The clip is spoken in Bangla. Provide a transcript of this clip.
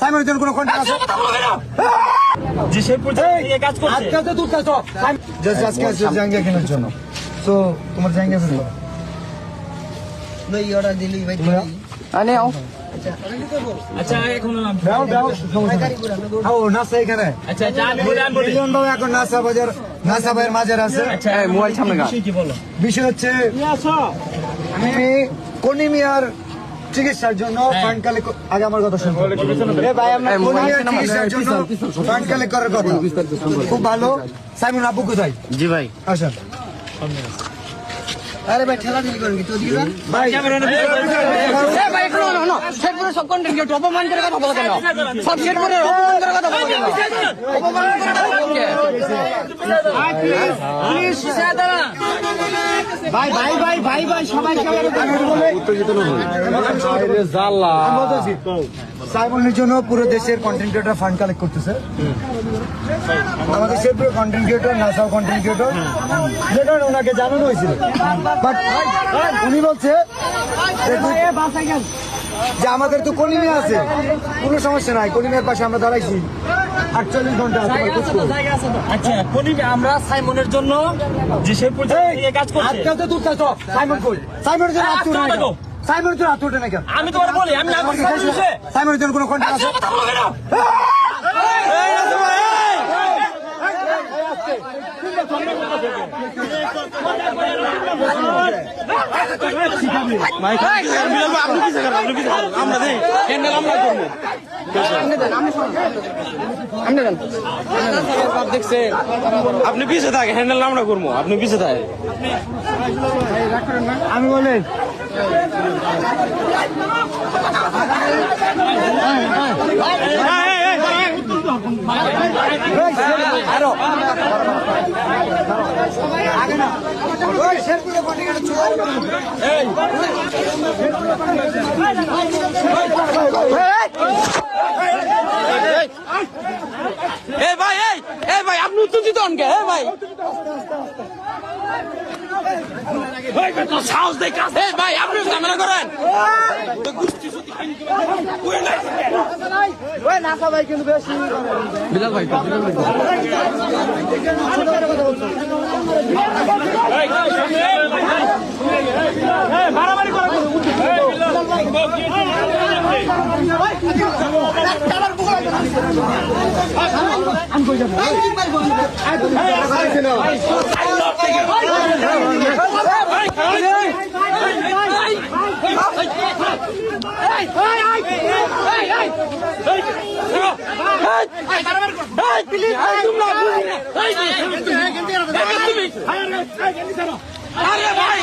সাইমনের জন্য কোনো কন্ট্রাক্ট আছে? যে শেরপুর এই কাজ করছে আজকে তো তুই কাজ জাস্ট আজকে আছে জাঙ্গিয়া কেনার জন্য। সো তোমার জাঙ্গিয়া আছে ভাই অর্ডার দিলি ভাই আনে আও। আচ্ছা এখন নাম দাও দাও আও নাসা এখানে। আচ্ছা আচ্ছা আমি বলি মিলিয়ন বাবু এখন নাসা বাজার নাসা ভাইয়ের মাঝের আছে। আচ্ছা মোবাইল সামনে গা কি বলো বিষয় হচ্ছে আমি কোনিমিয়ার চিকিৎসার জন্য ফান্ড কালেক্ট আগে আমার কথা শুনুন। এ ভাই আমরা কোনিমিয়ার চিকিৎসার জন্য ফান্ড কালেক্ট করার কথা। খুব ভালো। সাইমন আব্বু কোথায়? জি ভাই আসেন। আরে ভাই ঠেলা দিলি করেন কি তো দিবা ভাই এ ভাই একটু না শেরপুরের সব কন্টেন্ট কি অপমান করে কথা বলতে না সব শেরপুরের অপমান করে কথা বলতে না অপমান করে কথা বলতে পুলিশ সাদারা ভাই ভাই ভাই ভাই ভাই সবাই উত্তেজিত না হয়। আরে জাল্লা আমি বলতেছি সাইমনের জন্য পুরো দেশের কন্টেন্ট ক্রিয়েটর ফান্ড কালেক্ট করতেছে। আমাদের শেরপুরের কন্টেন্ট ক্রিয়েটর নাসাও কন্টেন্ট ক্রিয়েটর যে কারণে ওনাকে জানানো হয়েছিল, বাট উনি বলছে যে আমাদের তো কলিমে আছে, কোনো সমস্যা নাই, কলিমের পাশে আমরা দাঁড়াইছি 48 ঘন্টা। আচ্ছা কোনি আমরা সাইমনের জন্য যে শেরপুর এই কাজ করছে আজকাল তো তুই কাজ সাইমন কই সাইমনের জন্য আত্ম না কেন? সাইমনের জন্য আত্মটা না কেন? আমি তোমার বলি আমি না সাইমনের জন্য কোনো কন্ট্রাক্ট আছে? আপনি পিছে থাকে হ্যান্ডেল আমরা করবো আপনি পিছে থাকে আমি বলি এ ভাই আপনি উত্তেজিত হন কে ভাই সাহস দেখে ভাই আপনি ঝামেলা করেন বিলাল ভাই মারামারি করা আরে ভাই